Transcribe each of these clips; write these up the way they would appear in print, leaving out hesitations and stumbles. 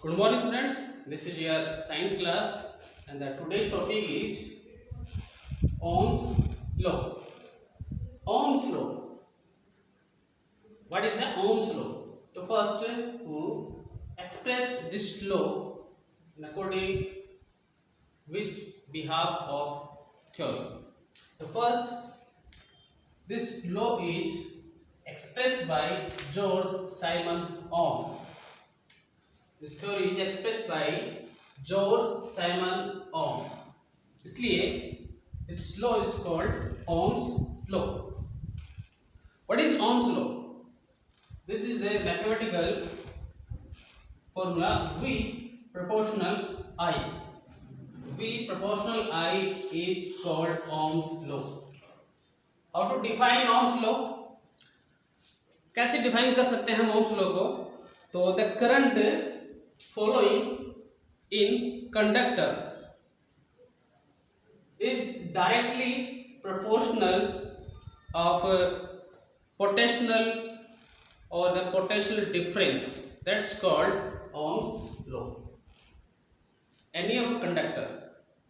Good morning, students. This is your science class, and the today topic is Ohm's law. Ohm's law. What is the Ohm's law? The first who express this law in according with behalf of theory. The first, this law is expressed by George Simon Ohm. This theory is expressed by George Simon Ohm. इसलिए its law is called Ohm's law. What is Ohm's law? This is a mathematical formula V proportional I. V proportional I is called Ohm's law. How to define Ohm's law? कैसे define कर सकते हैं हम Ohm's law को? तो the current following in conductor is directly proportional of potential or the potential difference. That's called Ohm's law. Any of a conductor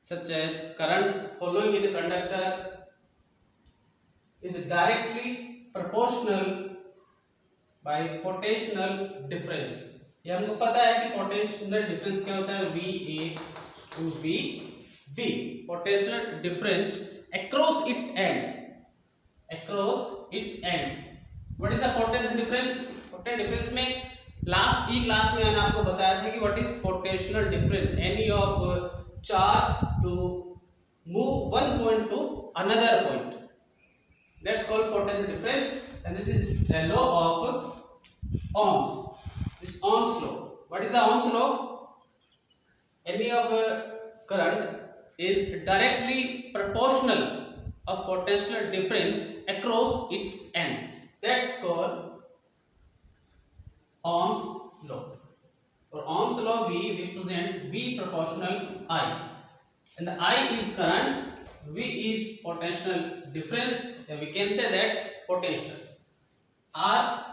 such as current flowing in the conductor is directly proportional by potential difference. ये हमको पता है कि potential difference क्या होता है VA to VB. Potential difference across its end. What is the potential difference? Potential difference में last class में मैंने आपको बताया था कि what is potential difference? Any of charge to move one point to another point. That's called potential difference, and this is the law of Ohm's. This Ohm's law. What is the Ohm's law? Any of current is directly proportional of potential difference across its end. That's called Ohm's law. For Ohm's law, we represent V proportional I, and the I is current, V is potential difference, and we can say that potential. R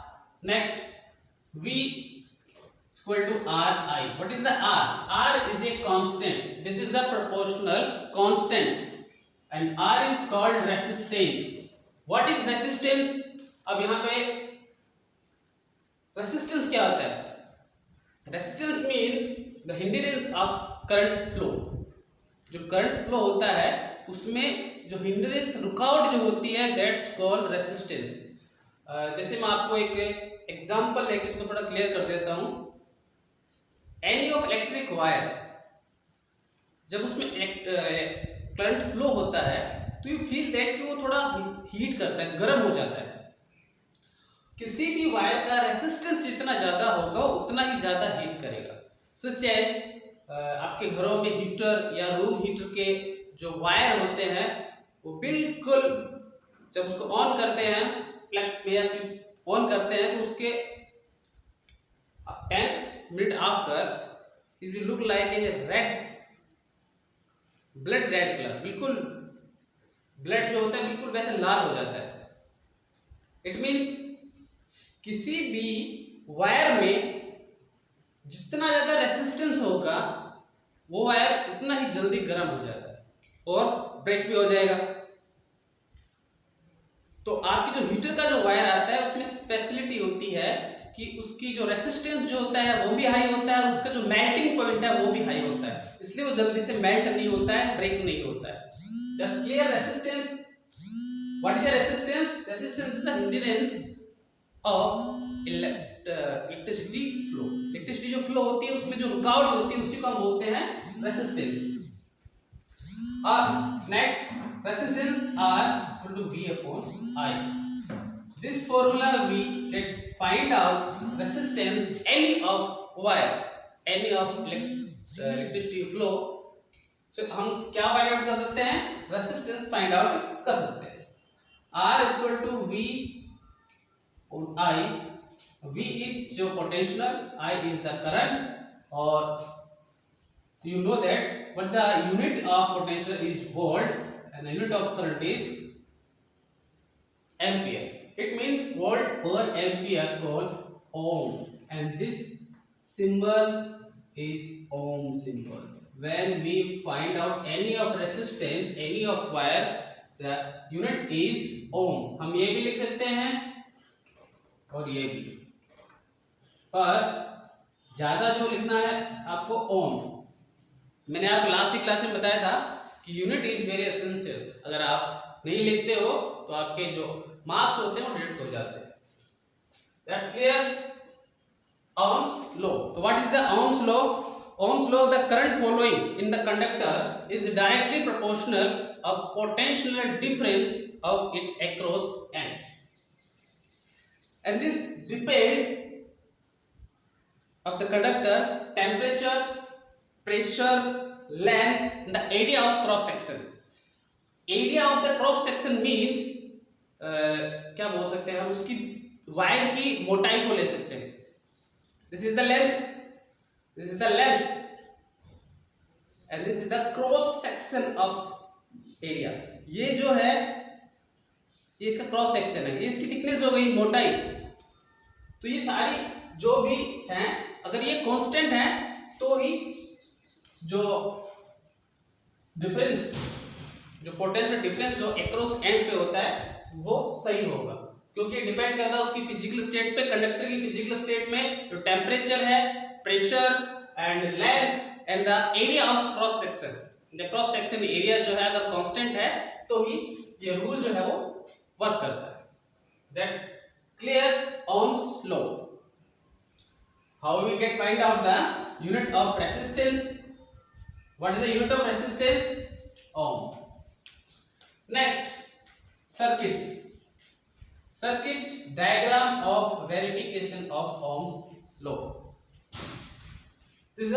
next, V equal to Ri. What is the R? R is a constant. This is the proportional constant, and R is called resistance. What is resistance? अब यहाँ पे resistance क्या होता है? Resistance means the hindrance of current flow. जो current flow होता है उसमें जो hindrance रुकावट जो होती है that's called resistance. जैसे मैं आपको एक एग्जांपल लेके इसको थोड़ा क्लियर कर देता हूँ. Any of electric wire, जब उसमें करंट फ्लो होता है तो यू फील दैट कि वो थोड़ा हीट करता है, गर्म हो जाता है. किसी भी वायर का रेसिस्टेंस जितना ज्यादा होगा उतना ही ज्यादा हीट करेगा. सच एज आपके घरों में हीटर या रूम हीटर के जो वायर होते हैं वो बिल्कुल जब उसको ऑन करते हैं, प्लग पे या स्विच ऑन करते हैं तो उसके 10 minutes after it will look like a blood red color. बिल्कुल ब्लड जो होता है बिल्कुल वैसे लाल हो जाता है. इट मीन्स किसी भी वायर में जितना ज्यादा रेसिस्टेंस होगा वो वायर उतना ही जल्दी गर्म हो जाता है और ब्रेक भी हो जाएगा. तो आपकी जो हीटर का जो वायर आता है उसमें स्पेशलिटी होती है कि उसकी जो रेसिस्टेंस जो होता है वो भी हाई होता है और उसका जो मेल्टिंग पॉइंट है वो भी हाई होता है, इसलिए वो जल्दी से मेल्ट नहीं होता है, ब्रेक नहीं होता है. Just clear. Resistance, what is the resistance? Resistance is the hindrance of electricity flow. Electricity जो फ्लो होती है उसमें जो रुकावट होती है उसी को हम बोलते हैं रेसिस्टेंस. और next, resistance R is equal to V upon I. This formula we let find out resistance any of wire, any of electricity flow. So हम क्या find out कर सकते हैं? Resistance find out कर सकते हैं. R is equal to V on I. V is your potential, I is the current, or you know that what the unit of potential is volt and the unit of current is ampere. It means volt per ampere called ohm, and this symbol is ohm symbol. When we find out any of resistance, any of wire, the unit is ohm. हम ये भी लिख सकते हैं और ये भी, पर ज्यादा जो लिखना है आपको ओम। मैंने आपको लास्ट की क्लास में बताया था कि यूनिट इज वेरी एसेंशियल। अगर आप नहीं लिखते हो तो आपके जो मार्क्स होते हैं वो डिडक्ट हो जाते हैं। That's clear. Ohm's law. So what is the Ohm's law? Ohm's law, the current flowing in the conductor is directly proportional of potential difference of it across n. And this depend of the conductor temperature, pressure, length, and the area of cross section. Area of the cross section means क्या बोल सकते हैं हम, उसकी wire की मोटाई को ले सकते हैं। This is the length, this is the length, and this is the cross section of area. ये जो है ये इसका क्रॉस सेक्शन है, ये इसकी थिकनेस हो गई, मोटाई। तो ये सारी जो भी हैं, अगर ये कांस्टेंट है तो ही जो डिफरेंस, जो पोटेंशियल डिफरेंस जो अक्रॉस एंड पे होता है वो सही होगा, क्योंकि डिपेंड करता है उसकी फिजिकल स्टेट पे। कंडक्टर की फिजिकल स्टेट में जो टेम्परेचर है, pressure and length and the area of cross section, the cross section area जो है अगर कांस्टेंट है तो ही ये रूल जो है वो वर्क करता है। That's clear. Ohm's law. How we can find out the unit of resistance? What is the unit of resistance? Ohm. Next, circuit. Circuit diagram of verification of Ohm's law. This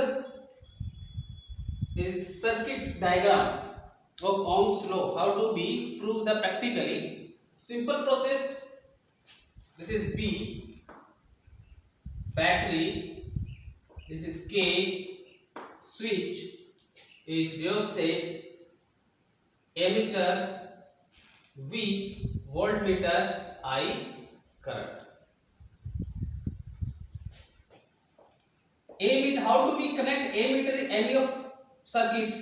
is circuit diagram of Ohm's law. How to be prove the practically? Simple process. This is B, battery. This is K, switch is rheostat, ammeter, V, voltmeter, I, current. Ammeter, how do we connect ammeter in any of circuit?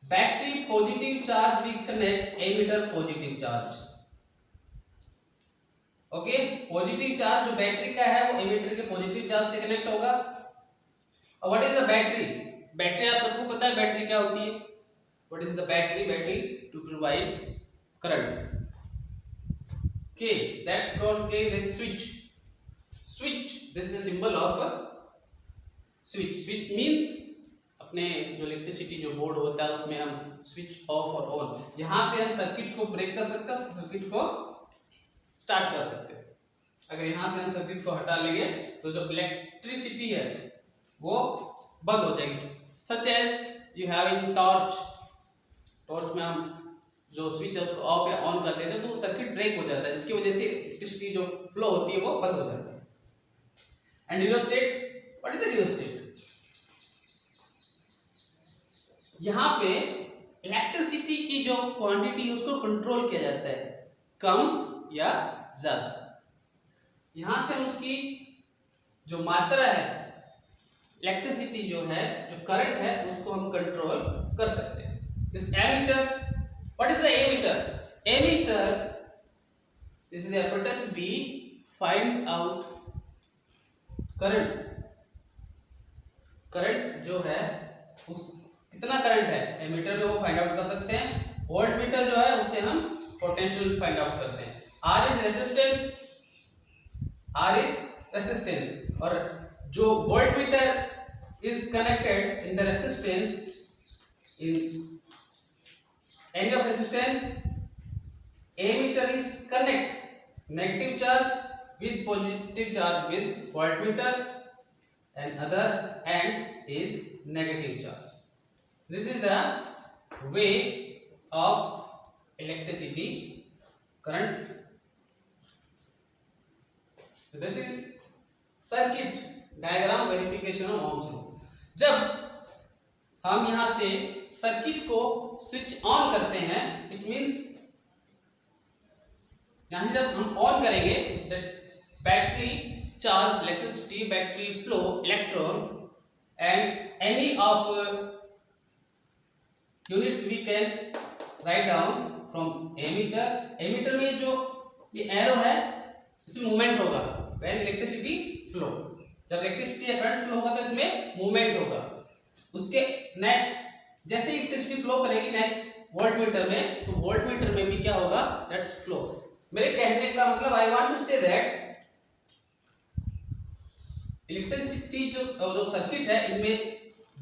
Battery positive charge, we connect ammeter positive charge. Okay, positive charge जो battery का है वो emitter के positive charge से connect होगा। और what is the battery? Battery आप सबको पता है बैटरी क्या होती है। What is the battery? Battery to provide current. Okay, that's called the switch. Switch, this is the symbol of a switch. Switch means अपने जो इलेक्ट्रिसिटी जो बोर्ड होता है उसमें हम स्विच ऑफ और ऑन, यहाँ से हम सर्किट को ब्रेक कर सकते हैं, सर्किट को स्टार्ट कर सकते हैं। अगर यहाँ से हम सर्किट को हटा लेंगे तो जो इलेक्ट्रिसिटी है वो बंद हो जाएगी। Such as you have in torch. Torch में हम जो स्विच है उसको ऑफ या ऑन कर देते हैं तो सर्किट ब्रेक हो जाता है, जिसकी वजह से इलेक्ट्रिसिटी जो फ्लो होती है वो बंद हो जाती है। And rheostat, what is the rheostat? यहाँ पे इलेक्ट्रिसिटी की जो क्वांटिटी है उसको कंट्रोल किया जाता है, कम या ज्यादा। यहां से उसकी जो मात्रा है, इलेक्ट्रिसिटी जो है, जो करंट है, उसको हम कंट्रोल कर सकते हैं। This ammeter, what is the ammeter? Ammeter, this is the apparatus B, find out current. Current जो है उस कितना करंट है एमीटर में वो फाइंड आउट कर सकते हैं। वोल्टमीटर जो है उसे हम पोटेंशियल फाइंड आउट करते हैं। R is resistance, R is resistance, और जो voltmeter is connected in the resistance, in any of resistance, ammeter is connect negative charge with positive charge with voltmeter and other end is negative charge. This is the way of electricity current. So this is circuit diagram verification of Ohm's law. जब हम यहां से circuit को switch on करते हैं, it means यहां जब हम ऑन करेंगे battery charge, electricity, battery, flow, electron, and any of units we can write down from ammeter. Ammeter में जो ये एरो है इसमें मूवमेंट होगा when electricity flow, जब इलेक्ट्रिसिटी या करंट फ्लो होगा तो इसमें मूवमेंट होगा। उसके नेक्स्ट जैसे ही इलेक्ट्रिसिटी फ्लो करेगी नेक्स्ट वोल्टमीटर में, तो वोल्टमीटर में भी क्या होगा, दैट्स फ्लो। मेरे कहने का मतलब I want to say that electricity जो सर्किट है इनमें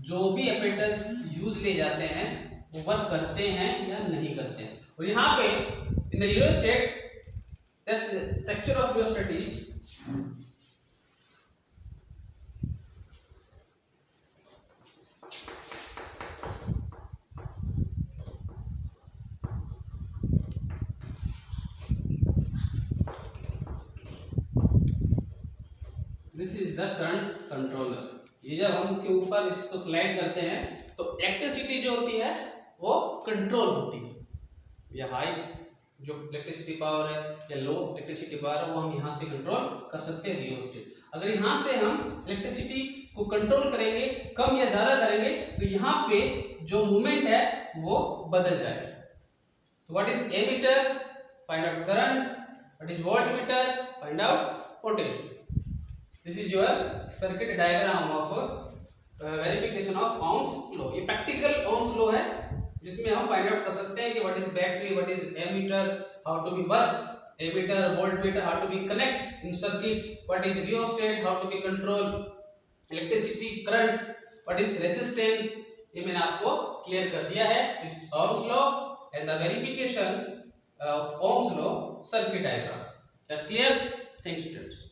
जो भी ऑपरेटर्स यूज ले जाते हैं वो वर्क करते हैं या नहीं करते हैं। और यहाँ पे in the rheostat that's structure of rheostat is this is the current controller. ये जब हम उसके ऊपर इसको स्लाइड करते हैं तो इलेक्ट्रिसिटी जो होती है वो कंट्रोल होती है, या हाई जो इलेक्ट्रिसिटी पावर है या लो इलेक्ट्रिसिटी पावर है वो हम यहाँ से कंट्रोल कर सकते हैं रियोस्टेट। अगर यहाँ से हम इलेक्ट्रिसिटी को कंट्रोल करेंगे, कम या ज्यादा करेंगे, तो यहाँ पे जो मूवमेंट है वो बदल जाएगा। तो what is ammeter, find out current, what is voltmeter, find out potential. This is your circuit diagram of verification of Ohm's law। ये practical Ohm's law है जिसमें हम फाइंड आउट कर सकते हैं कि what is battery, what is ammeter, how to be work, ammeter, voltmeter, how to be connect in circuit, what is rheostat, how to be control electricity, current, what is resistance। ये मैंने आपको clear कर दिया है। It's Ohm's law and the verification of Ohm's law circuit diagram। That's clear? Thanks students।